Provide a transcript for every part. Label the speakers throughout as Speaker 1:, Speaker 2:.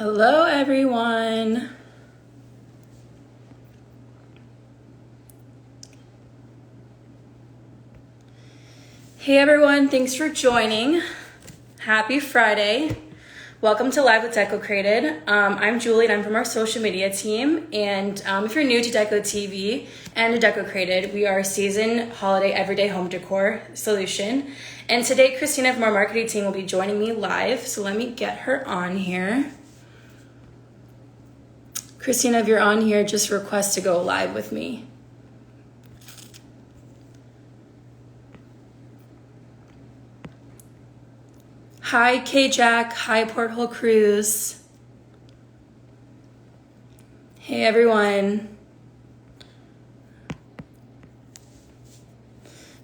Speaker 1: Hello, everyone. Hey, everyone. Thanks for joining. Happy Friday. Welcome to Live with Decocrated. I'm Julie, and I'm from our social media team. And if you're new to Deco TV and to Decocrated, we are a season, holiday, everyday home decor solution. And today, Kristina from our marketing team will be joining me live. So let me get her on here. Kristina, if you're on here, just request to go live with me. Hi, K-Jack. Hi, Porthole Cruise. Hey, everyone.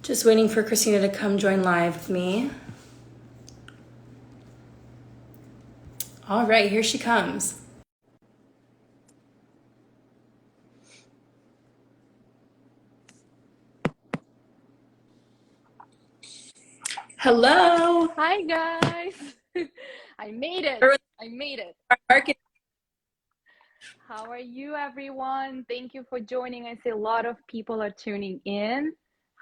Speaker 1: Just waiting for Kristina to come join live with me. All right, here she comes. Hello.
Speaker 2: Hi guys. I made it. I made it. How are you, everyone? Thank you for joining. I see a lot of people are tuning in.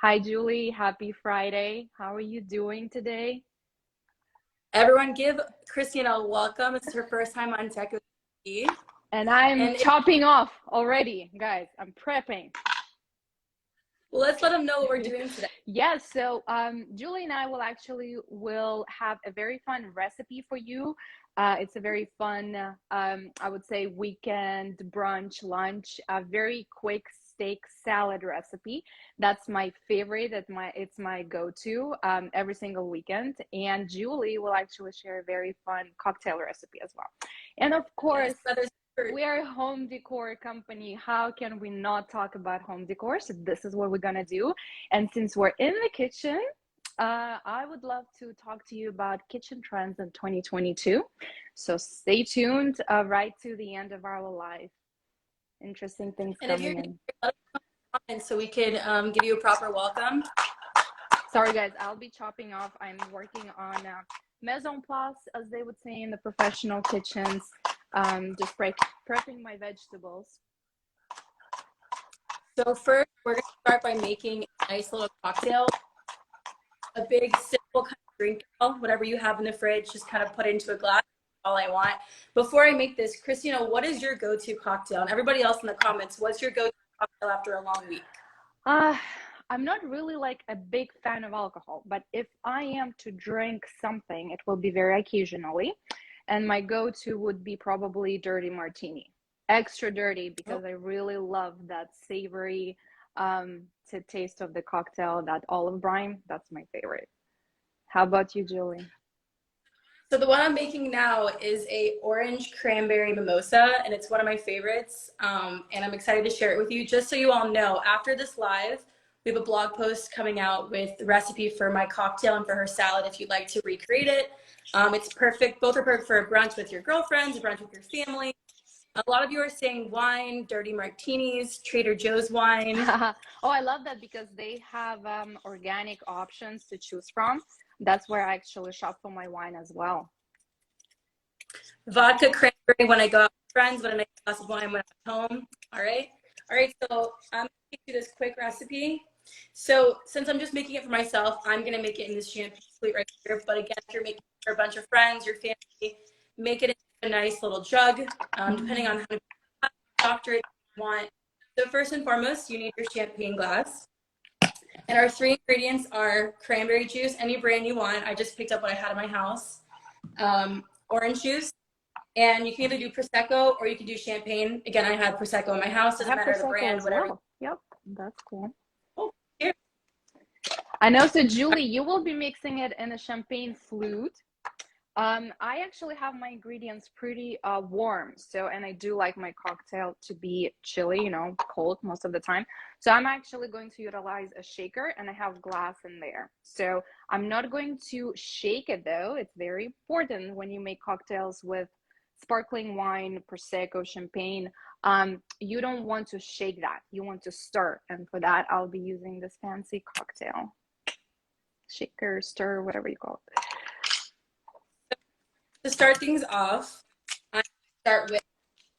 Speaker 2: Hi Julie, happy Friday. How are you doing today?
Speaker 1: Everyone give Kristina a welcome. It's her first time on Deco TV.
Speaker 2: And I'm chopping off already, guys. I'm prepping.
Speaker 1: Well, let's let them know what we're doing today.
Speaker 2: Yes, so Julie and I will have a very fun recipe for you. It's a very fun, I would say, weekend brunch, lunch, a very quick steak salad recipe. That's my favorite. It's my go-to every single weekend. And Julie will actually share a very fun cocktail recipe as well. And of course,
Speaker 1: Yes,
Speaker 2: we are a home decor company. How can we not talk about home decor? So this is what we're gonna do. And since we're in the kitchen, I would love to talk to you about kitchen trends in 2022. So stay tuned right to the end of our live. Interesting things coming in.
Speaker 1: So we can give you a proper welcome.
Speaker 2: Sorry, guys, I'll be chopping off. I'm working on mise en place, as they would say in the professional kitchens. Just prepping my vegetables.
Speaker 1: So first, we're going to start by making a nice little cocktail. A big, simple kind of drink, whatever you have in the fridge, just kind of put into a glass. All I want. Before I make this, Kristina, what is your go-to cocktail? And everybody else in the comments, what's your go-to cocktail after a long week?
Speaker 2: I'm not really like a big fan of alcohol, but if I am to drink something, it will be very occasionally. And my go-to would be probably dirty martini. Extra dirty because I really love that savory taste of the cocktail, that olive brine. That's my favorite. How about you, Julie?
Speaker 1: So the one I'm making now is a orange cranberry mimosa, and it's one of my favorites. And I'm excited to share it with you. Just so you all know, after this live, we have a blog post coming out with the recipe for my cocktail and for her salad if you'd like to recreate it. It's perfect. Both are perfect for a brunch with your girlfriends, a brunch with your family. A lot of you are saying wine, dirty martinis, Trader Joe's wine.
Speaker 2: Oh, I love that because they have organic options to choose from. That's where I actually shop for my wine as well.
Speaker 1: Vodka cranberry when I go out with friends, but a nice glass of wine when I'm home. All right. So I'm going to do this quick recipe. So since I'm just making it for myself, I'm going to make it in this champagne flute right here. But again, if you're making it for a bunch of friends, your family, make it in a nice little jug, depending on how doctor you want. So first and foremost, you need your champagne glass. And our three ingredients are cranberry juice, any brand you want. I just picked up what I had in my house. Orange juice. And you can either do Prosecco or you can do champagne. Again, I had Prosecco in my house. Doesn't matter the brand, whatever.
Speaker 2: Well. Yep, that's cool.
Speaker 1: Oh, here.
Speaker 2: I know. So, Julie, you will be mixing it in a champagne flute. I actually have my ingredients pretty warm. So, and I do like my cocktail to be chilly, cold most of the time. So I'm actually going to utilize a shaker and I have glass in there. So I'm not going to shake it though. It's very important when you make cocktails with sparkling wine, Prosecco, champagne. You don't want to shake that. You want to stir. And for that, I'll be using this fancy cocktail shaker, stir, whatever you call it.
Speaker 1: To start things off, I'm start with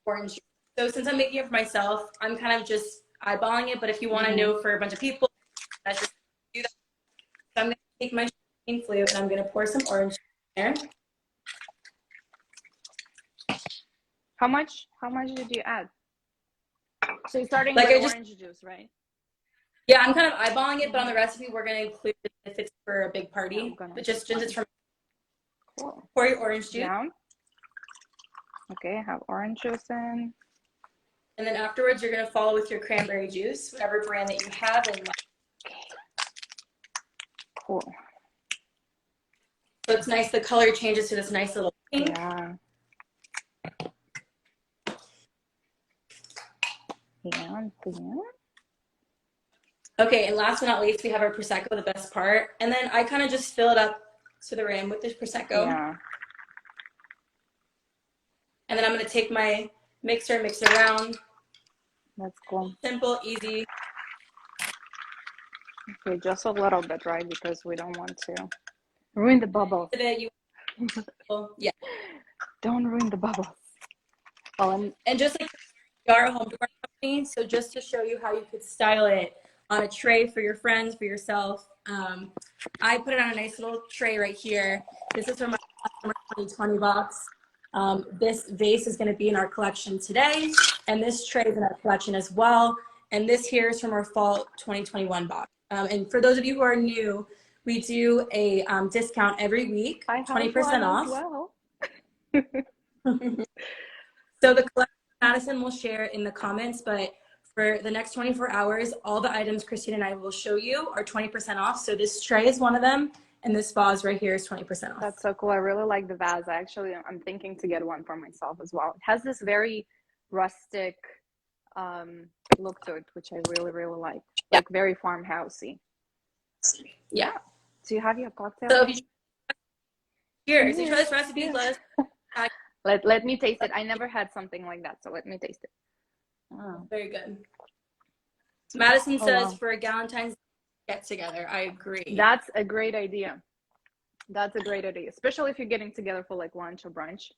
Speaker 1: orange juice. So since I'm making it for myself, I'm kind of just eyeballing it. But if you want to know for a bunch of people, that's just do that. So I'm going to take my champagne flute and I'm going to pour some orange juice in there.
Speaker 2: How much did you add? So you're starting
Speaker 1: Like
Speaker 2: with orange juice, right?
Speaker 1: Yeah, I'm kind of eyeballing it, but on the recipe, we're going to include it if it's for a big party.
Speaker 2: Yeah,
Speaker 1: but just since it's from
Speaker 2: cool.
Speaker 1: pour your orange juice.
Speaker 2: Down. Okay, I have orange juice in.
Speaker 1: And then afterwards, you're going to follow with your cranberry juice, whatever brand that you have. And
Speaker 2: cool.
Speaker 1: So it's nice. The color changes to this nice little pink.
Speaker 2: Yeah. Yeah.
Speaker 1: Okay, and last but not least, we have our Prosecco, the best part. And then I kind of just fill it up to the rim with this Prosecco.
Speaker 2: Yeah.
Speaker 1: And then I'm going to take my mixer and mix it around.
Speaker 2: That's cool.
Speaker 1: Simple, easy.
Speaker 2: Okay, just a little bit, right? Because we don't want to ruin the bubbles.
Speaker 1: Yeah.
Speaker 2: Don't ruin the bubbles. Oh,
Speaker 1: and just like we are a home decor company, so just to show you how you could style it on a tray for your friends, for yourself, I put it on a nice little tray right here. This is from my summer 2020 box. This vase is going to be in our collection today, and this tray is in our collection as well. And this here is from our fall 2021 box. And for those of you who are new, we do a discount every week, 20% off.
Speaker 2: Well.
Speaker 1: So the collection Madison will share in the comments, but for the next 24 hours, all the items Kristina and I will show you are 20% off. So this tray is one of them, and this vase right here is 20% off.
Speaker 2: That's so cool. I really like the vase. I'm thinking to get one for myself as well. It has this very rustic look to it, which I really, really like.
Speaker 1: Yeah.
Speaker 2: Like very farmhousey.
Speaker 1: Yeah.
Speaker 2: Do you have your cocktail?
Speaker 1: So if you cheers. You try this recipe,
Speaker 2: yes. Let me taste it. I never had something like that, so let me taste it.
Speaker 1: Oh. Very good. Madison says
Speaker 2: wow.
Speaker 1: for a Valentine's get together. I agree.
Speaker 2: That's a great idea. That's a great idea, especially if you're getting together for like lunch or brunch.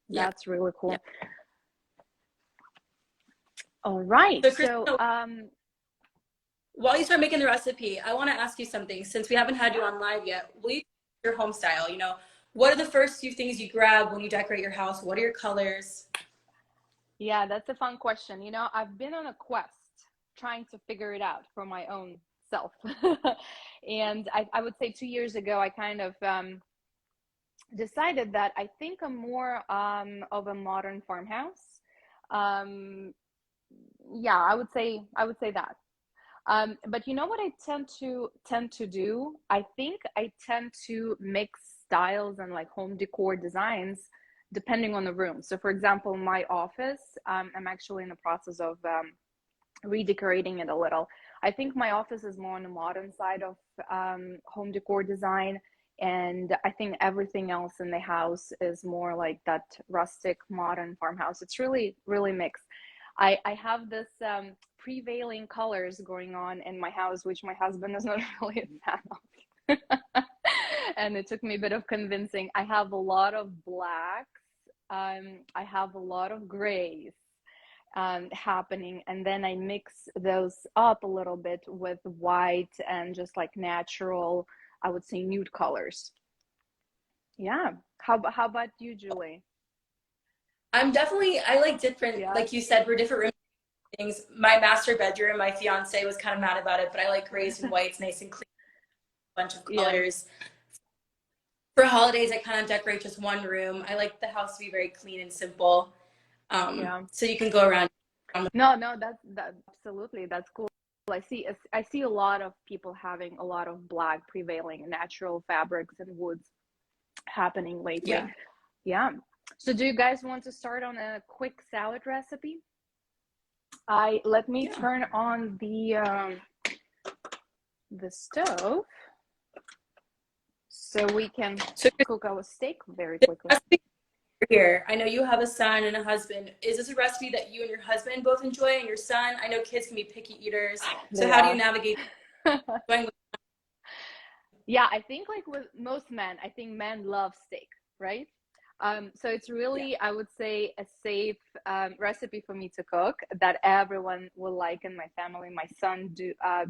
Speaker 1: Yeah.
Speaker 2: That's really cool. Yeah. All right. So
Speaker 1: while you start making the recipe, I want to ask you something. Since we haven't had you on live yet, will you your home style? You know, what are the first few things you grab when you decorate your house? What are your colors?
Speaker 2: Yeah, that's a fun question. You know, I've been on a quest trying to figure it out for my own self. And I would say 2 years ago, I kind of decided that I think I'm more of a modern farmhouse. Yeah, I would say that. But you know what I tend to do? I think I tend to mix styles and like home decor designs depending on the room. So for example, my office, I'm actually in the process of redecorating it a little. I think my office is more on the modern side of home decor design, and I think everything else in the house is more like that rustic modern farmhouse. It's really, really mixed. I have this prevailing colors going on in my house, which my husband is not really a fan of. And it took me a bit of convincing. I have a lot of blacks. I have a lot of grays happening. And then I mix those up a little bit with white and just like natural, I would say, nude colors. Yeah. How about you, Julie?
Speaker 1: I like different, like you said, we're different rooms. Things. My master bedroom, my fiance was kind of mad about it, but I like grays and whites, nice and clean, bunch of colors. Yeah. For holidays, I kind of decorate just one room. I like the house to be very clean and simple. So you can go around.
Speaker 2: No, that's absolutely, that's cool. I see a lot of people having a lot of black prevailing natural fabrics and woods happening lately. Yeah. So do you guys want to start on a quick salad recipe? Let me turn on the stove so we can cook our steak very quickly.
Speaker 1: Here, I know you have a son and a husband. Is this a recipe that you and your husband both enjoy, and your son? I know kids can be picky eaters. So how do you navigate?
Speaker 2: Yeah, I think like with most men, I think men love steak, right? So it's really, I would say, a safe recipe for me to cook that everyone will like in my family. My son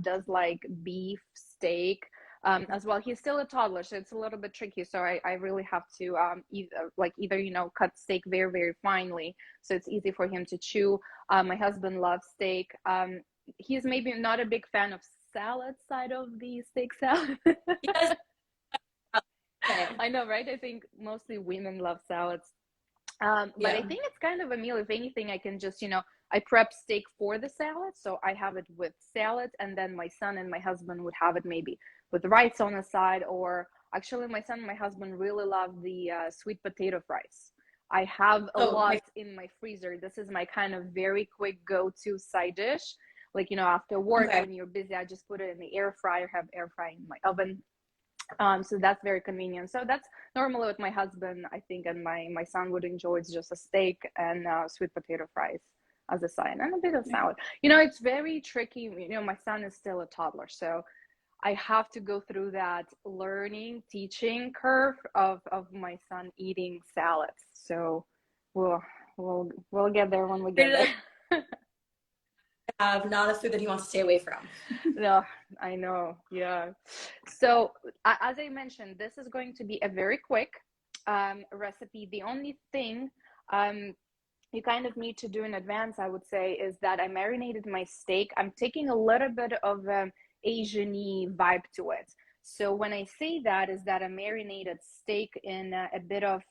Speaker 2: does like beef steak as well. He's still a toddler, so it's a little bit tricky. So I really have to either, you know, cut steak very, very finely so it's easy for him to chew. My husband loves steak. He's maybe not a big fan of salad side of the steak salad.
Speaker 1: Yes. Okay.
Speaker 2: I know, right? I think mostly women love salads. But I
Speaker 1: Yeah.
Speaker 2: think it's kind of a meal. If anything, I can just, you know, I prep steak for the salad. So I have it with salad, and then my son and my husband would have it maybe with rice on the side. Or actually, my son and my husband really love the sweet potato fries. I have a
Speaker 1: Oh,
Speaker 2: lot in my freezer. This is my kind of very quick go-to side dish. Like, you know, after work,
Speaker 1: okay.
Speaker 2: when you're busy, I just put it in the air fryer, have air fry in my oven. So that's very convenient. So that's normally what my husband, I think, and my son would enjoy. It's just a steak and sweet potato fries as a side and a bit of salad. You know, it's very tricky. You know, my son is still a toddler, so I have to go through that learning, teaching curve of my son eating salads. So we'll we'll get there when we get
Speaker 1: Ready to
Speaker 2: there.
Speaker 1: have not a food that he wants to stay away from.
Speaker 2: No, I know. Yeah. So, as I mentioned, this is going to be a very quick recipe. The only thing you kind of need to do in advance, I would say, is that I marinated my steak. I'm taking a little bit of Asian-y vibe to it. So when I say that, is that I marinated steak in a bit of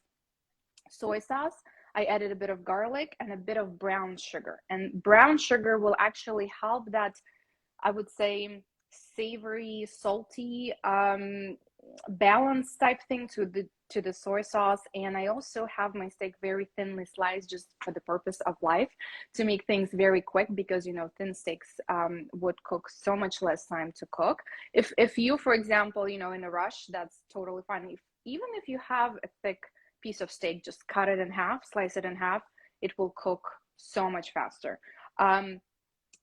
Speaker 2: soy sauce. I added a bit of garlic and a bit of brown sugar. And brown sugar will actually help that, I would say, savory, salty, balance type thing to the soy sauce. And I also have my steak very thinly sliced just for the purpose of life to make things very quick, because you know thin steaks would cook so much less time to cook. If you, for example, you know, in a rush, that's totally fine. Even if you have a thick piece of steak, just cut it in half, slice it in half, it will cook so much faster.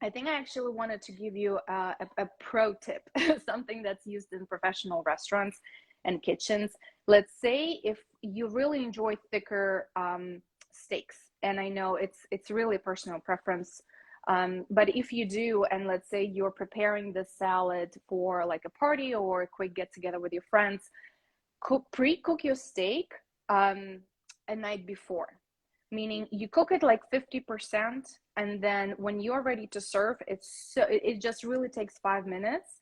Speaker 2: I think I actually wanted to give you a pro tip, something that's used in professional restaurants and kitchens. Let's say if you really enjoy thicker steaks, and I know it's really personal preference, but if you do, and let's say you're preparing the salad for like a party or a quick get together with your friends, pre-cook your steak a night before, meaning you cook it like 50%, and then when you're ready to serve, it just really takes 5 minutes,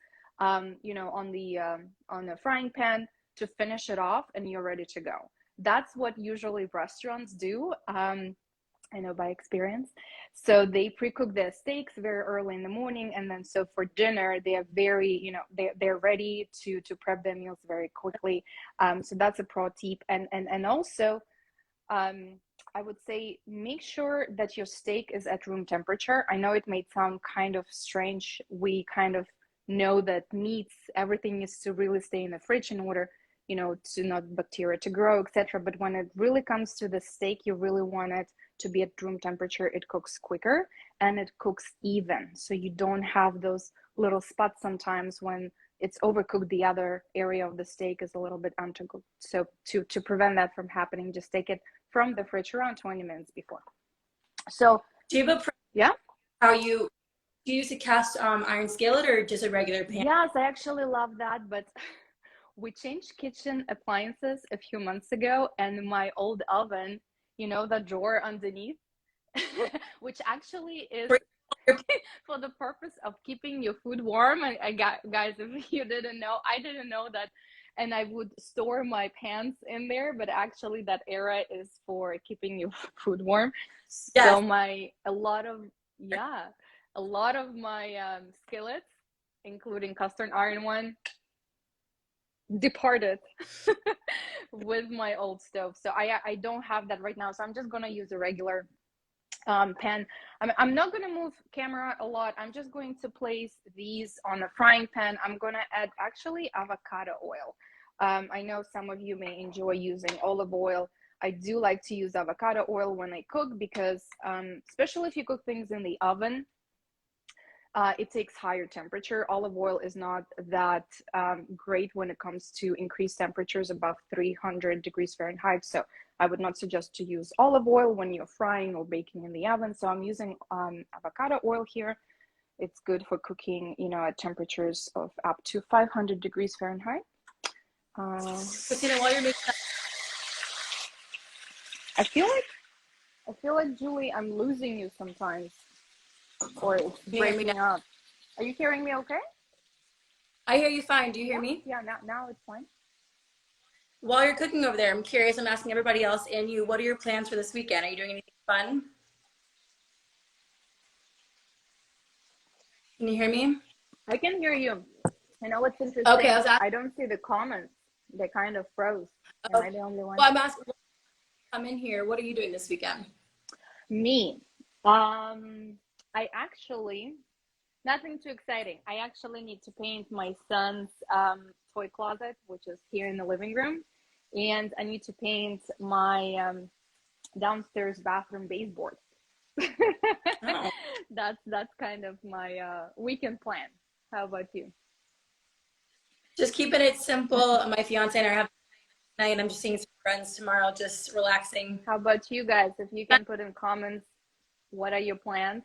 Speaker 2: you know, on the frying pan to finish it off, and you're ready to go. That's what usually restaurants do. I know by experience. So they pre-cook their steaks very early in the morning, and then so for dinner they are very, you know, they're ready to prep their meals very quickly. So that's a pro tip, and also I would say make sure that your steak is at room temperature. I know it may sound kind of strange. We kind of know that meats, everything needs to really stay in the fridge in order, you know, to not bacteria to grow, etc. But when it really comes to the steak, you really want it to be at room temperature. It cooks quicker and it cooks even. So you don't have those little spots sometimes when it's overcooked, the other area of the steak is a little bit undercooked. So to prevent that from happening, just take it from the fridge around 20 minutes before. So
Speaker 1: Do you have a
Speaker 2: yeah.
Speaker 1: how do you use a cast iron skillet or just a regular pan?
Speaker 2: Yes, I actually love that, but we changed kitchen appliances a few months ago, and my old oven, you know, the drawer underneath, which actually is for the purpose of keeping your food warm. I got, guys, if you didn't know, I didn't know that, and I would store my pans in there, but actually that area is for keeping your food warm.
Speaker 1: Yes.
Speaker 2: So my a lot of my skillets, including cast iron one, departed with my old stove. So I don't have that right now. So I'm just gonna use a regular pan. I'm not going to move camera a lot. I'm just going to place these on a frying pan. I'm going to add actually avocado oil. I know some of you may enjoy using olive oil. I do like to use avocado oil when I cook because, especially if you cook things in the oven, it takes higher temperature. Olive oil is not that great when it comes to increased temperatures above 300 degrees Fahrenheit. So I would not suggest to use olive oil when you're frying or baking in the oven. So I'm using avocado oil here. It's good for cooking, you know, at temperatures of up to 500 degrees Fahrenheit.
Speaker 1: Kristina, while you're making that,
Speaker 2: I feel like Julie, I'm losing you sometimes, or it's
Speaker 1: you hear me now?
Speaker 2: breaking up. Are you hearing me okay?
Speaker 1: I hear you fine. Do you hear
Speaker 2: Yeah,
Speaker 1: me?
Speaker 2: yeah, now it's fine.
Speaker 1: While you're cooking over there, I'm curious. I'm asking everybody else and you, what are your plans for this weekend? Are you doing anything fun? Can you hear me?
Speaker 2: I can hear you. You know what's
Speaker 1: Okay,
Speaker 2: interesting?
Speaker 1: I was asking.
Speaker 2: I don't see the comments. They kind of froze. Am
Speaker 1: Oh,
Speaker 2: I the only one?
Speaker 1: well, I'm asking. I'm in here. What are you doing this weekend?
Speaker 2: Me. I actually, nothing too exciting. I actually need to paint my son's toy closet, which is here in the living room, and I need to paint my downstairs bathroom baseboard.
Speaker 1: Oh.
Speaker 2: That's kind of my weekend plan. How about you?
Speaker 1: Just keeping it simple. My fiance and I are having a night. I'm just seeing some friends tomorrow, just relaxing.
Speaker 2: How about you guys? If you can put in comments, what are your plans?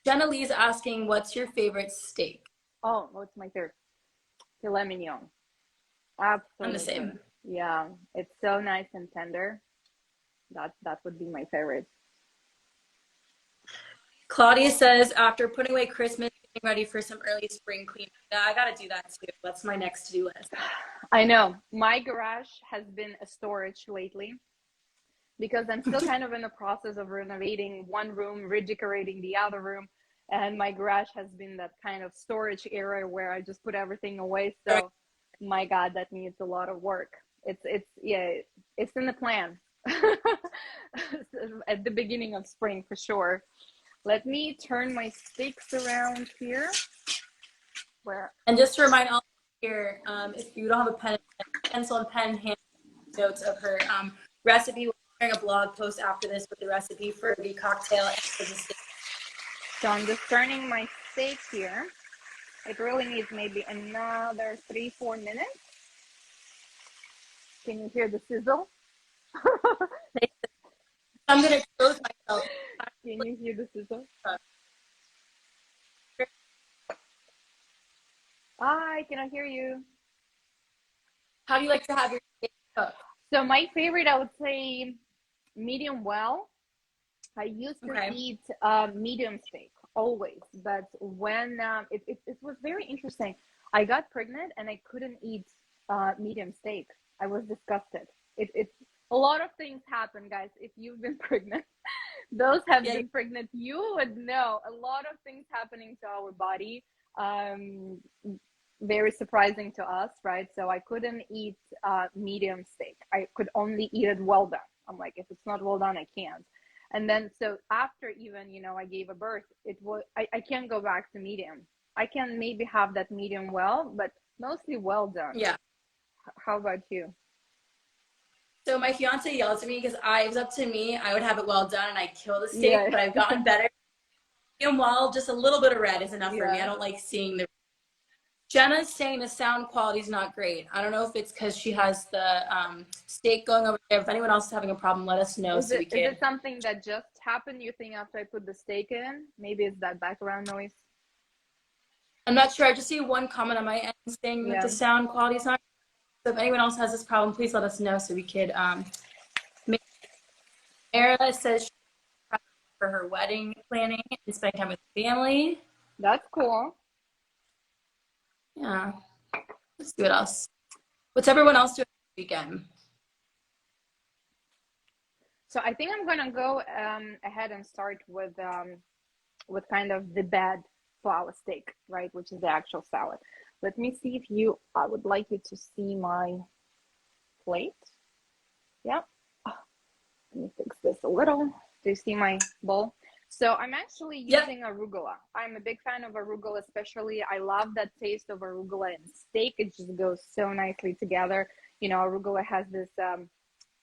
Speaker 1: Jenna Lee's asking, what's your favorite steak?
Speaker 2: Oh, what's my third? Filet mignon.
Speaker 1: I'm the
Speaker 2: Absolutely.
Speaker 1: same.
Speaker 2: Yeah, it's so nice and tender. That would be my favorite.
Speaker 1: Claudia says, after putting away Christmas, getting ready for some early spring cleaning. Yeah, I got to do that too. That's my next to-do list.
Speaker 2: I know. My garage has been a storage lately because I'm still kind of in the process of renovating one room, redecorating the other room. And my garage has been that kind of storage area where I just put everything away. So, my God, that needs a lot of work. Yeah, it's in the plan at the beginning of spring for sure. Let me turn my sticks around here.
Speaker 1: And just to remind all here, if you don't have a pen, pencil and pen, hand notes of her recipe. We're sharing a blog post after this with the recipe for the cocktail and for the steak.
Speaker 2: So I'm just turning my steak here. It really needs maybe another 3-4 minutes. Can you hear the sizzle?
Speaker 1: I'm going to expose myself.
Speaker 2: Can you hear the sizzle? I cannot hear you.
Speaker 1: How do you like to have your steak cooked?
Speaker 2: So my favorite, I would say medium well. I used to eat medium steak always, but when it was very interesting. I got pregnant and I couldn't eat medium steak. I was disgusted. It a lot of things happen, guys. If you've been pregnant, those have been pregnant, you would know a lot of things happening to our body. Very surprising to us, right? So I couldn't eat medium steak. I could only eat it well done. I'm like, if it's not well done, I can't. And then so after even, you know, I gave a birth, it was I can't go back to medium. I can maybe have that medium well, but mostly well done.
Speaker 1: Yeah.
Speaker 2: How about you?
Speaker 1: So my fiance yells at me because it was up to me. I would have it well done and I kill the steak, but I've gotten better. Medium well, just a little bit of red is enough for me. I don't like seeing the. Jenna's saying the sound quality is not great. I don't know if it's because she has the steak going over there. If anyone else is having a problem, let us know
Speaker 2: Is it something that just happened, you think, after I put the steak in? Maybe it's that background noise.
Speaker 1: I'm not sure. I just see one comment on my end saying that the sound quality is not. So if anyone else has this problem, please let us know so we could. Era says she's for her wedding planning and spending time with family.
Speaker 2: That's cool.
Speaker 1: Yeah. Let's see what else. What's everyone else doing this weekend?
Speaker 2: So I think I'm gonna go ahead and start with kind of the bad flour steak, right, which is the actual salad. Let me see if I would like you to see my plate. Yeah. Let me fix this a little. Do you see my bowl? So I'm actually using arugula. I'm a big fan of arugula, especially. I love that taste of arugula and steak. It just goes so nicely together. You know, arugula has this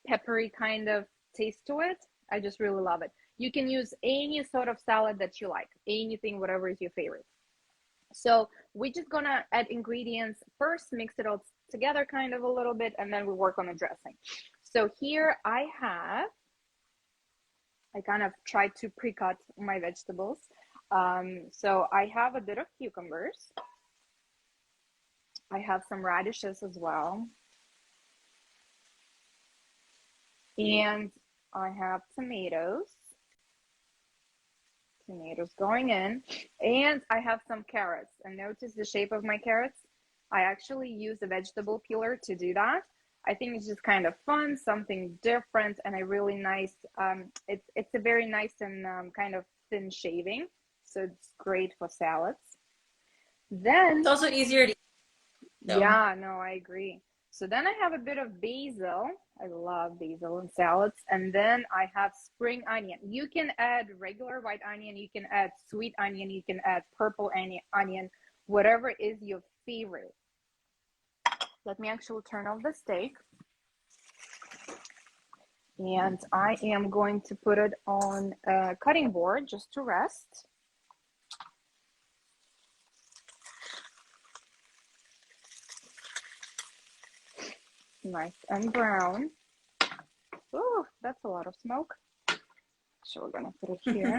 Speaker 2: peppery kind of taste to it. I just really love it. You can use any sort of salad that you like, anything, whatever is your favorite. So we're just gonna add ingredients first, mix it all together kind of a little bit, and then we work on the dressing. So here I kind of tried to pre-cut my vegetables. So I have a bit of cucumbers. I have some radishes as well. And I have tomatoes. Tomatoes going in. And I have some carrots. And notice the shape of my carrots. I actually use a vegetable peeler to do that. I think it's just kind of fun, something different, and a really nice, it's a very nice and kind of thin shaving. So it's great for salads. Then
Speaker 1: It's also easier to eat. So.
Speaker 2: Yeah, no, I agree. So then I have a bit of basil. I love basil in salads. And then I have spring onion. You can add regular white onion. You can add sweet onion. You can add purple onion, whatever is your favorite. Let me actually turn off the steak. And I am going to put it on a cutting board just to rest. Nice and brown. Oh, that's a lot of smoke. So we're gonna put it here.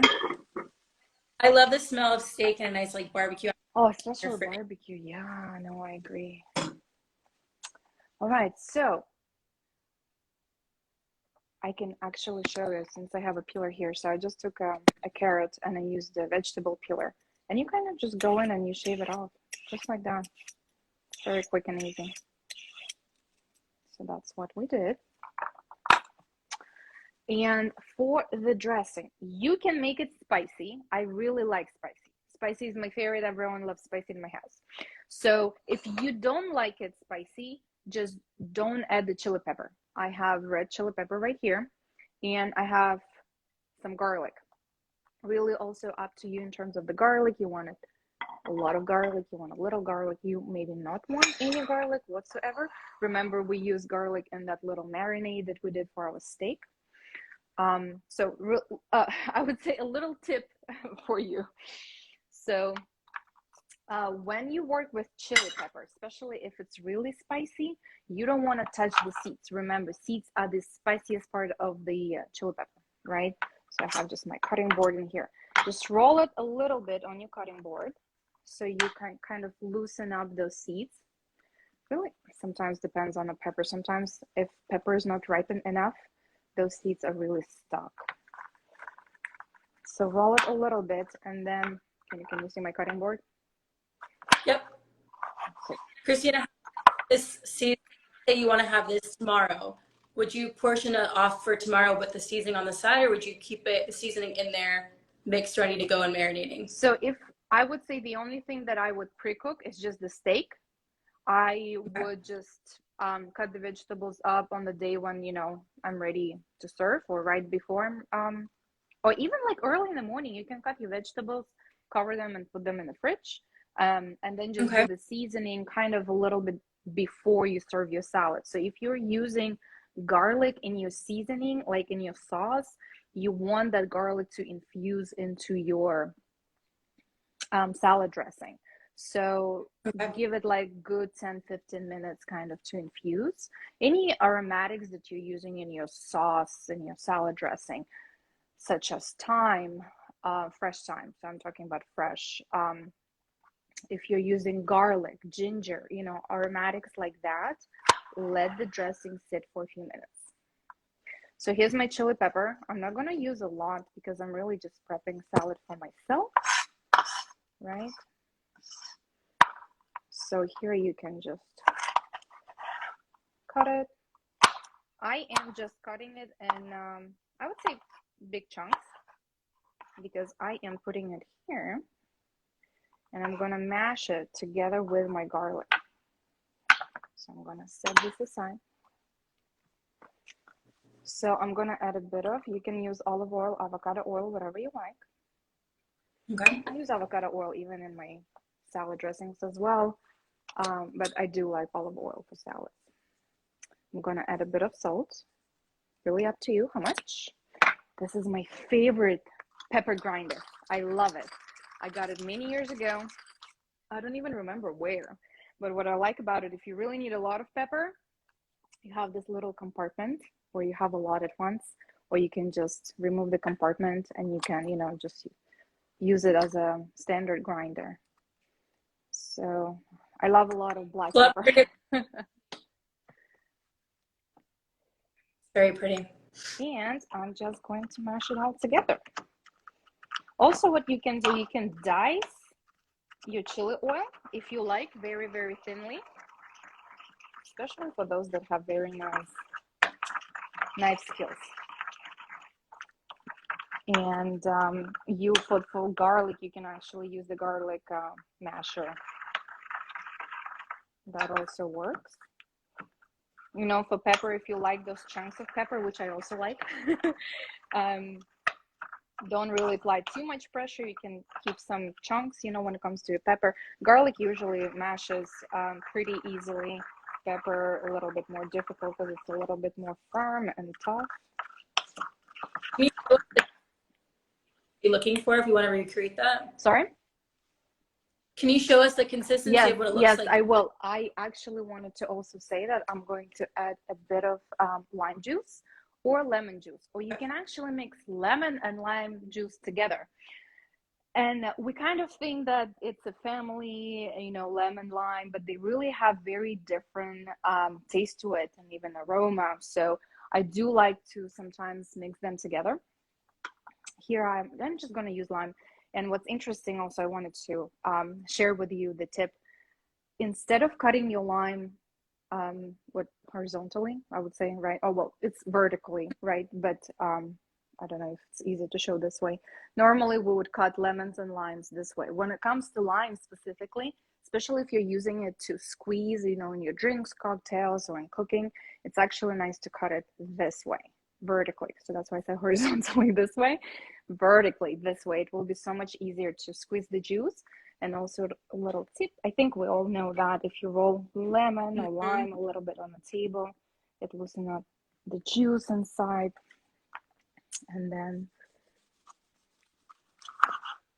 Speaker 1: I love the smell of steak and a nice like barbecue.
Speaker 2: Oh, especially barbecue. Yeah, no, I agree. All right, so I can actually show you since I have a peeler here. So I just took a carrot and I used the vegetable peeler. And you kind of just go in and you shave it off, just like that. Very quick and easy. So that's what we did. And for the dressing, you can make it spicy. I really like spicy. Spicy is my favorite. Everyone loves spicy in my house. So if you don't like it spicy, just don't add the chili pepper. I have red chili pepper right here, and I have some garlic. Really also up to you in terms of the garlic. You want it a lot of garlic, you want a little garlic, you maybe not want any garlic whatsoever. Remember, we use garlic in that little marinade that we did for our steak. I would say a little tip for you. So when you work with chili pepper, especially if it's really spicy, you don't want to touch the seeds. Remember, seeds are the spiciest part of the chili pepper, right? So I have just my cutting board in here. Just roll it a little bit on your cutting board so you can kind of loosen up those seeds. Really, sometimes depends on the pepper. Sometimes if pepper is not ripened enough, those seeds are really stuck. So roll it a little bit, and then can you see my cutting board?
Speaker 1: Yep.
Speaker 2: Okay.
Speaker 1: Kristina, this season, say you want to have this tomorrow, would you portion it off for tomorrow with the seasoning on the side, or would you keep it the seasoning in there, mixed, ready to go and marinating?
Speaker 2: So if I would say the only thing that I would pre-cook is just the steak. I would just cut the vegetables up on the day when, you know, I'm ready to serve, or right before, or even like early in the morning, you can cut your vegetables, cover them and put them in the fridge. And then just do the seasoning kind of a little bit before you serve your salad. So if you're using garlic in your seasoning, like in your sauce, you want that garlic to infuse into your salad dressing. So give it like good 10-15 minutes kind of to infuse. Any aromatics that you're using in your sauce, in your salad dressing, such as thyme, fresh thyme. So I'm talking about fresh. If you're using garlic, ginger, you know, aromatics like that, let the dressing sit for a few minutes. So here's my chili pepper. I'm not going to use a lot because I'm really just prepping salad for myself, right? So here you can just cut it. I am just cutting it in, I would say big chunks, because I am putting it here and I'm going to mash it together with my garlic. So I'm going to set this aside. So I'm going to add a bit of, you can use olive oil, avocado oil, whatever you like.
Speaker 1: Okay.
Speaker 2: I use avocado oil even in my salad dressings as well. But I do like olive oil for salads. I'm going to add a bit of salt. Really up to you how much. This is my favorite pepper grinder. I love it. I got it many years ago. I don't even remember where. But what I like about it, if you really need a lot of pepper, you have this little compartment where you have a lot at once, or you can just remove the compartment and you can, just use it as a standard grinder. So I love a lot of black pepper.
Speaker 1: Very pretty.
Speaker 2: And I'm just going to mash it all together. Also, what you can do, you can dice your chili oil if you like, very, very thinly, especially for those that have very nice knife skills. And you for garlic, you can actually use the garlic masher. That also works. For pepper, if you like those chunks of pepper, which I also like, don't really apply too much pressure. You can keep some chunks, when it comes to pepper. Garlic usually mashes pretty easily. Pepper a little bit more difficult because it's a little bit more firm and tough.
Speaker 1: You're looking for if you want to recreate that?
Speaker 2: Sorry?
Speaker 1: Can you show us the consistency of what it looks like?
Speaker 2: Yes, I will. I actually wanted to also say that I'm going to add a bit of lime juice or lemon juice, or you can actually mix lemon and lime juice together. And we kind of think that it's a family, lemon, lime, but they really have very different taste to it and even aroma. So I do like to sometimes mix them together. Here I'm just going to use lime. And what's interesting also, I wanted to share with you the tip. Instead of cutting your lime, horizontally, I would say, right? Oh, well, it's vertically, right? But I don't know if it's easy to show this way. Normally, we would cut lemons and limes this way. When it comes to lime specifically, especially if you're using it to squeeze, in your drinks, cocktails, or in cooking, it's actually nice to cut it this way, vertically. So that's why I said horizontally this way. Vertically this way, it will be so much easier to squeeze the juice. And also a little tip, I think we all know that if you roll lemon or lime a little bit on the table, it loosens up the juice inside. And then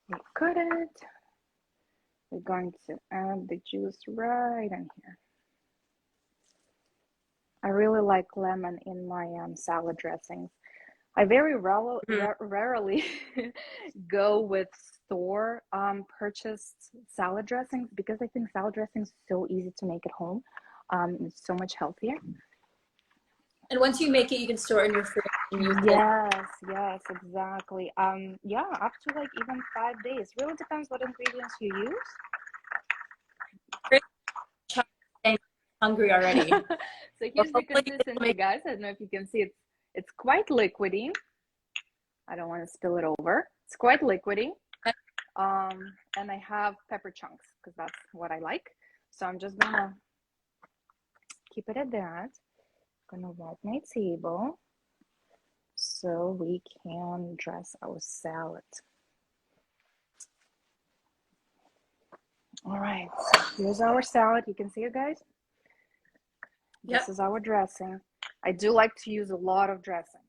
Speaker 2: we cut it. We're going to add the juice right in here. I really like lemon in my salad dressings. I very rarely go with store purchased salad dressings because I think salad dressings are so easy to make at home. It's so much healthier.
Speaker 1: And once you make it, you can store it in your fridge and use it.
Speaker 2: Yes, exactly. Yeah, up to like even 5 days. Really depends what ingredients you use.
Speaker 1: I'm hungry already.
Speaker 2: So here's the consistency, guys. I don't know if you can see it. It's quite liquidy. I don't want to spill it over. It's quite liquidy. And I have pepper chunks because that's what I like. So I'm just gonna keep it at that. I'm gonna wipe my table so we can dress our salad. All right, so here's our salad. You can see it, guys? This is our dressing. I do like to use a lot of dressing.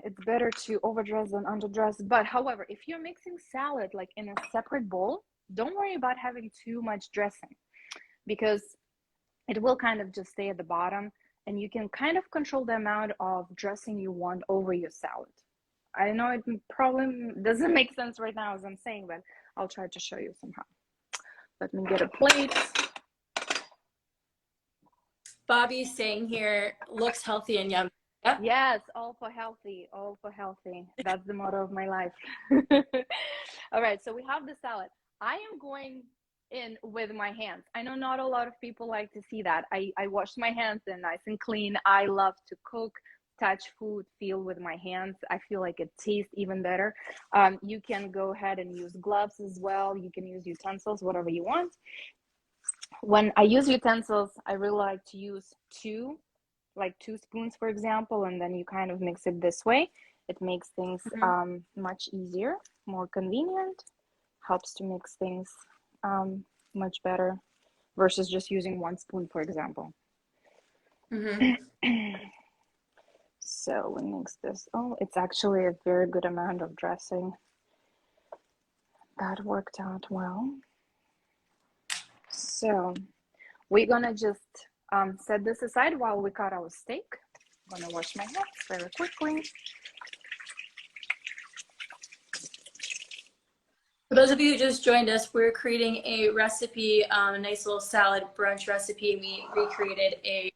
Speaker 2: It's better to overdress than underdress. But however, if you're mixing salad like in a separate bowl, don't worry about having too much dressing because it will kind of just stay at the bottom and you can kind of control the amount of dressing you want over your salad. I know it probably doesn't make sense right now as I'm saying, but I'll try to show you somehow. Let me get a plate.
Speaker 1: Bobby's saying here, looks healthy and yummy. Yep.
Speaker 2: Yes, all for healthy, all for healthy. That's the motto of my life. All right, so we have the salad. I am going in with my hands. I know not a lot of people like to see that. I wash my hands, they're nice and clean. I love to cook, touch food, feel with my hands. I feel like it tastes even better. You can go ahead and use gloves as well. You can use utensils, whatever you want. When I use utensils, I really like to use two spoons, for example, and then you kind of mix it this way. It makes things much easier, more convenient, helps to mix things much better versus just using one spoon, for example. So we mix this. Oh, it's actually a very good amount of dressing. That worked out well. So we're gonna just set this aside while we cut our steak. I'm gonna wash my hands very quickly.
Speaker 1: For those of you who just joined us, we're creating a recipe, a nice little salad brunch recipe. We recreated a.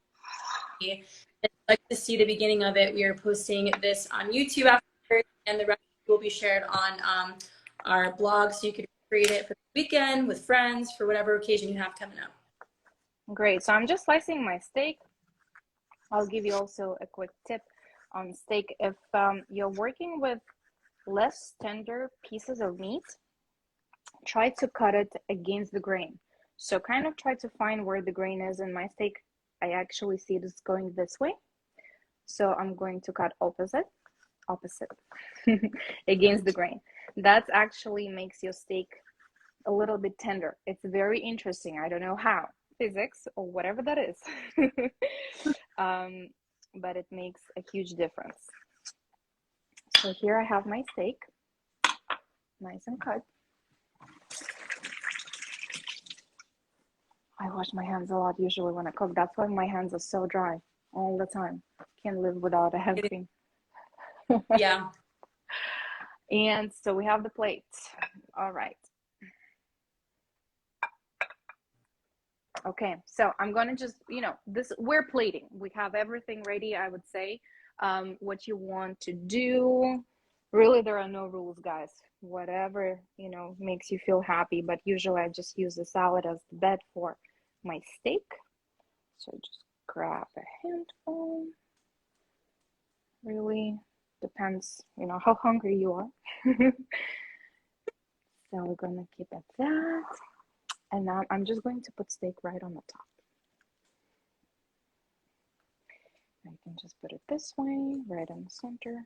Speaker 1: If you'd like to see the beginning of it, we are posting this on YouTube after, and the recipe will be shared on our blog, so you could create it for the weekend with friends for whatever occasion you have coming up.
Speaker 2: Great. So I'm just slicing my steak. I'll give you also a quick tip on steak. If you're working with less tender pieces of meat, try to cut it against the grain. So kind of try to find where the grain is in my steak. I actually see this going this way. So I'm going to cut opposite against the grain. That actually makes your steak a little bit tender. It's very interesting. I don't know how, physics or whatever that is. But it makes a huge difference. So here I have my steak, nice and cut. I wash my hands a lot usually when I cook. That's why my hands are so dry all the time. Can't live without a helping.
Speaker 1: Yeah.
Speaker 2: And so we have the plate. All right. Okay, so I'm gonna just, we're plating. We have everything ready, I would say. What you want to do, really there are no rules, guys. Whatever, makes you feel happy, but usually I just use the salad as the bed for my steak. So just grab a handful. Really depends, how hungry you are. So we're gonna keep it that. And now I'm just going to put steak right on the top. I can just put it this way, right in the center.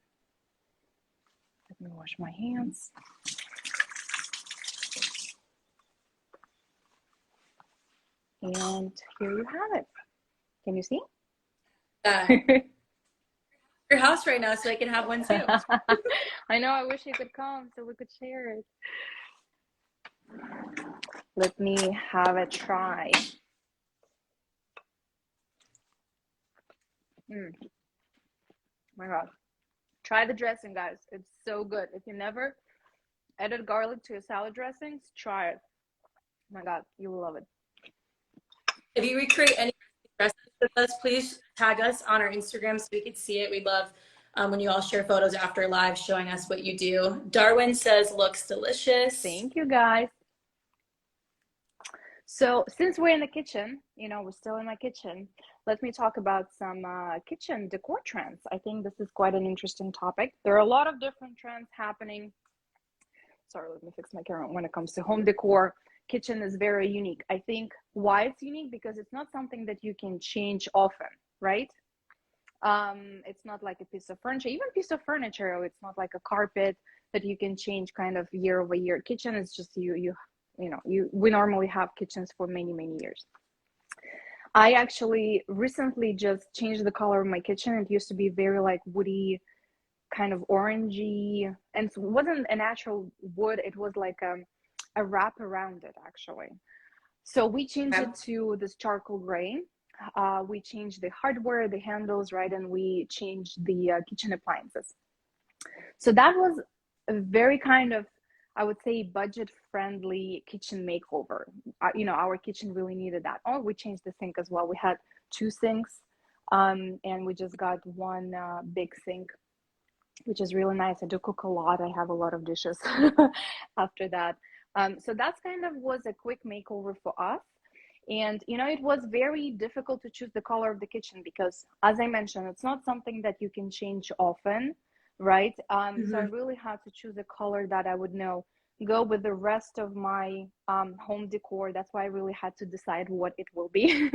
Speaker 2: Let me wash my hands. And here you have it. Can you see?
Speaker 1: Your house right now, so I can have one too.
Speaker 2: I know, I wish you could come so we could share it. Let me have a try. My God. Try the dressing, guys. It's so good. If you never added garlic to your salad dressings, try it. Oh my God, you will love it.
Speaker 1: If you recreate any recipes with us, please tag us on our Instagram so we can see it. We love when you all share photos after live showing us what you do. Darwin says, looks delicious.
Speaker 2: Thank you, guys. So since we're in the kitchen, we're still in my kitchen, let me talk about some kitchen decor trends. I think this is quite an interesting topic. There are a lot of different trends happening. Sorry, let me fix my camera. When it comes to home decor, kitchen is very unique. I think why it's unique, because it's not something that you can change often, right? It's not like a piece of furniture, even piece of furniture. It's not like a carpet that you can change kind of year over year. Kitchen is just we normally have kitchens for many, many years. I actually recently just changed the color of my kitchen. It used to be very like woody, kind of orangey, and it wasn't a natural wood. It was like a wrap around it, actually. So we changed it to this charcoal gray. We changed the hardware, the handles, right? And we changed the kitchen appliances. So that was a very kind of, I would say, budget-friendly kitchen makeover. Our kitchen really needed that. Oh, we changed the sink as well. We had 2 sinks, and we just got one big sink, which is really nice. I do cook a lot. I have a lot of dishes after that. So that's kind of was a quick makeover for us. And, it was very difficult to choose the color of the kitchen because, as I mentioned, it's not something that you can change often, right? So I really had to choose a color that I would know go with the rest of my home decor. That's why I really had to decide what it will be.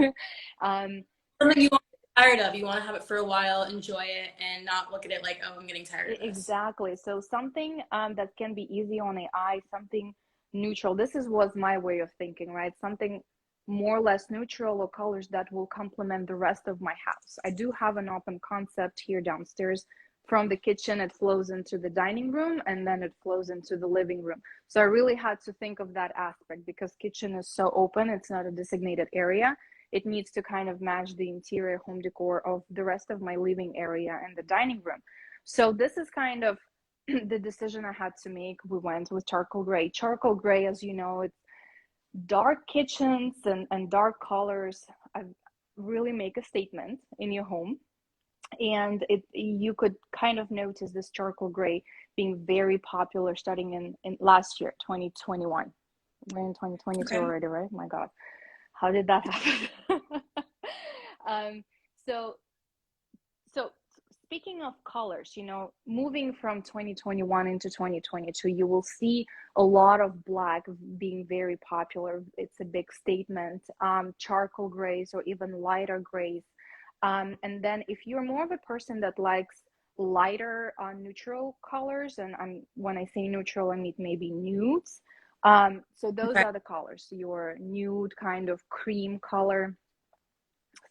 Speaker 1: Something you won't get tired of. You want to have it for a while, enjoy it, and not look at it like, oh, I'm getting tired of this.
Speaker 2: Exactly. So something that can be easy on the eye, something neutral. This was my way of thinking, right? Something more or less neutral, or colors that will complement the rest of my house. I do have an open concept here downstairs. From the kitchen, it flows into the dining room, and then it flows into the living room. So I really had to think of that aspect because kitchen is so open. It's not a designated area. it needs to kind of match the interior home decor of the rest of my living area and the dining room. So this is kind of the decision I had to make. We went with charcoal gray. Charcoal gray, as you know, it's dark kitchens and dark colors really make a statement in your home. And you could kind of notice this charcoal gray being very popular starting in last year, 2021. We're in 2022 already, right? My God, how did that happen? So speaking of colors, you know, moving from 2021 into 2022, you will see a lot of black being very popular. It's a big statement. Charcoal grays or even lighter grays. And then if you're more of a person that likes lighter neutral colors, and when I say neutral, I mean maybe nudes. So those are the colors. Your nude kind of cream color.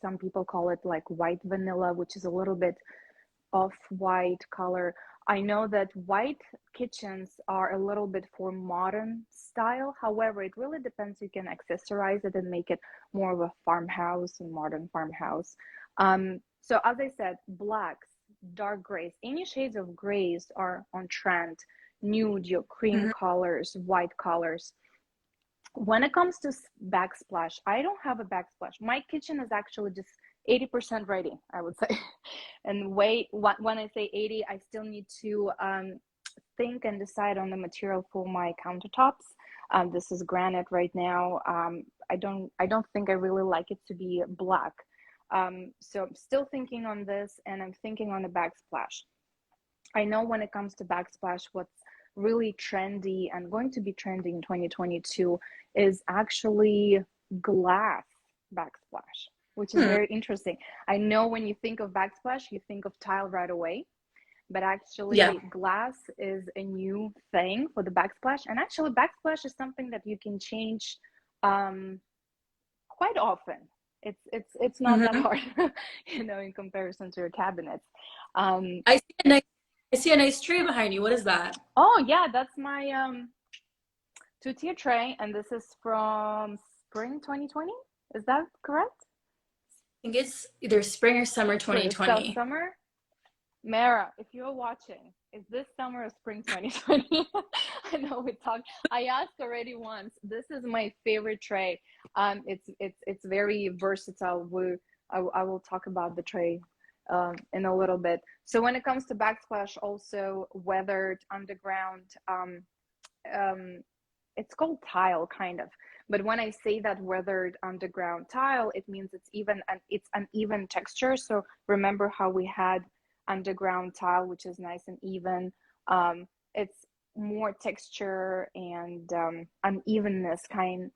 Speaker 2: Some people call it like white vanilla, which is a little bit off-white color. I know that white kitchens are a little bit for modern style. However, it really depends. You can accessorize it and make it more of a farmhouse, a modern farmhouse. So as I said, blacks, dark grays, any shades of grays are on trend. Nude, your cream colors, white colors. When it comes to backsplash, I don't have a backsplash. My kitchen is actually just 80% ready, I would say. And when I say 80, I still need to think and decide on the material for my countertops. This is granite right now. I don't think I really like it to be black. So I'm still thinking on this, and I'm thinking on the backsplash. I know when it comes to backsplash, what's really trendy and going to be trendy in 2022 is actually glass backsplash, which is very interesting. I know when you think of backsplash, you think of tile right away, but actually glass is a new thing for the backsplash. And actually backsplash is something that you can change quite often. It's not that hard, you know, in comparison to your cabinets.
Speaker 1: I see a nice tray behind you. What is that?
Speaker 2: Oh yeah, that's my two-tier tray, and this is from spring 2020. Is that correct?
Speaker 1: I think it's either spring or summer 2020.
Speaker 2: So summer. Mara, if you're watching, is this summer or spring 2020? I know we talked. I asked already once. This is my favorite tray. It's very versatile. I will talk about the tray in a little bit. So when it comes to backsplash, also weathered underground, it's called tile kind of. But when I say that weathered underground tile, it means it's an even texture. So remember how we had underground tile, which is nice and even. It's more texture and unevenness kind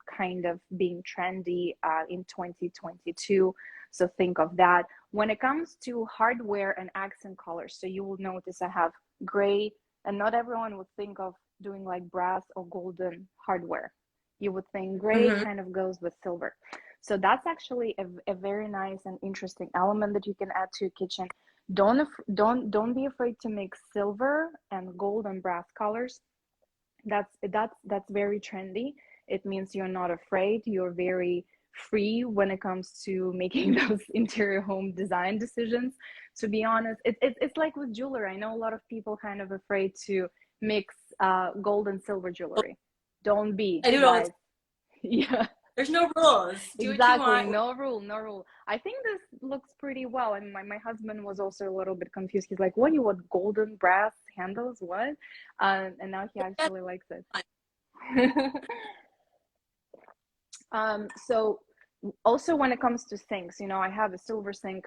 Speaker 2: of being trendy in 2022. So think of that. When it comes to hardware and accent colors, so you will notice I have gray, and not everyone would think of doing like brass or golden hardware. You would think gray kind of goes with silver. So that's actually a very nice and interesting element that you can add to your kitchen. Don't be afraid to mix silver and gold and brass colors. That's very trendy. It means you're not afraid. You're very free when it comes to making those interior home design decisions. To be honest, it's like with jewelry. I know a lot of people kind of afraid to mix gold and silver jewelry. Don't be.
Speaker 1: I do it all the time.
Speaker 2: Yeah.
Speaker 1: There's no rules. Do
Speaker 2: exactly.
Speaker 1: What you want.
Speaker 2: No rule. I think this looks pretty well. And my husband was also a little bit confused. He's like, what, you want golden brass handles? What? And now he actually likes it. So also when it comes to sinks, you know, I have a silver sink.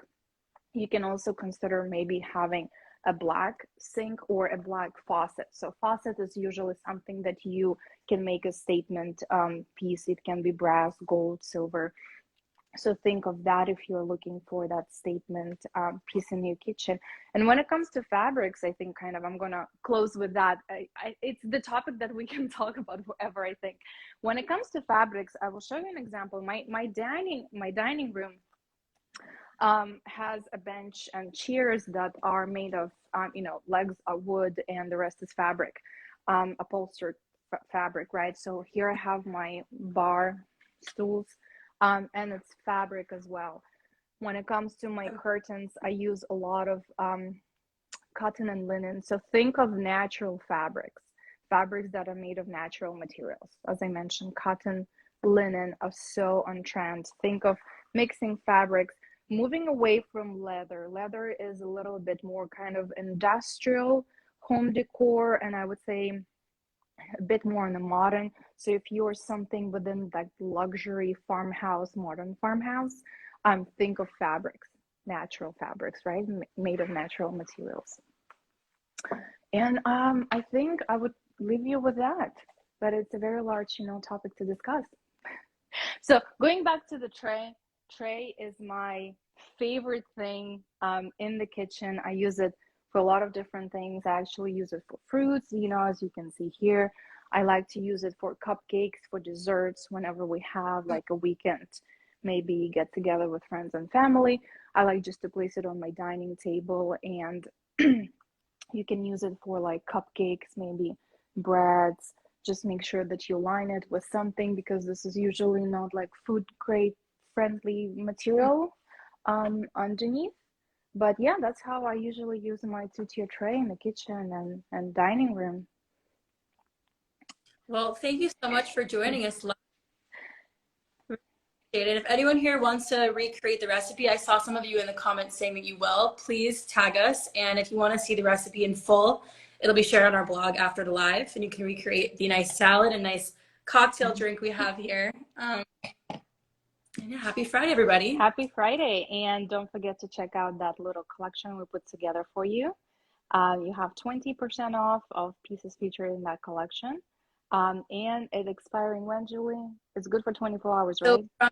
Speaker 2: You can also consider maybe having a black sink or a black faucet. So faucet is usually something that you can make a statement piece. It can be brass, gold, silver. So think of that if you're looking for that statement piece in your kitchen. And when it comes to fabrics, I think kind of I'm gonna close with that. It's the topic that we can talk about forever, I think. When it comes to fabrics, I will show you an example. My dining room has a bench and chairs that are made of, legs are wood and the rest is fabric, upholstered fabric, right? So here I have my bar stools. and it's fabric as well. When it comes to my curtains, I use a lot of cotton and linen. So think of natural fabrics, fabrics that are made of natural materials. As I mentioned, cotton, linen are so on trend. Think of mixing fabrics, moving away from leather. Leather is a little bit more kind of industrial home decor, and I would say a bit more on the modern. So if you're something within like luxury farmhouse, modern farmhouse, think of fabrics, natural fabrics, right? Made of natural materials. And I think I would leave you with that. But it's a very large, topic to discuss. So going back to the tray, tray is my favorite thing in the kitchen. I use it for a lot of different things. I actually use it for fruits, as you can see here. I like to use it for cupcakes, for desserts, whenever we have like a weekend, maybe get together with friends and family. I like just to place it on my dining table, and you can use it for like cupcakes, maybe breads. Just make sure that you line it with something, because this is usually not like food grade friendly material underneath. But yeah, that's how I usually use my two-tier tray in the kitchen and dining room.
Speaker 1: Well, thank you so much for joining us. If anyone here wants to recreate the recipe, I saw some of you in the comments saying that you will. Please tag us. And if you want to see the recipe in full, it'll be shared on our blog after the live, and you can recreate the nice salad and nice cocktail drink we have here. And yeah, happy Friday, everybody.
Speaker 2: Happy Friday. And don't forget to check out that little collection we put together for you. You have 20% off of pieces featured in that collection. And it's expiring when, Julie? It's good for 24 hours, right?
Speaker 1: So from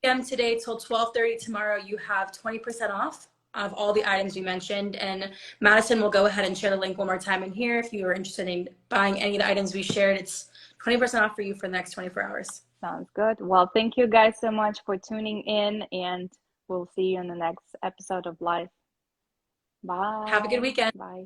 Speaker 1: p.m. today till 12:30 tomorrow, you have 20% off of all the items we mentioned. And Madison will go ahead and share the link one more time in here. If you are interested in buying any of the items we shared, it's 20% off for you for the next 24 hours.
Speaker 2: Sounds good. Well, thank you guys so much for tuning in, and we'll see you in the next episode of Live. Bye.
Speaker 1: Have a good weekend.
Speaker 2: Bye.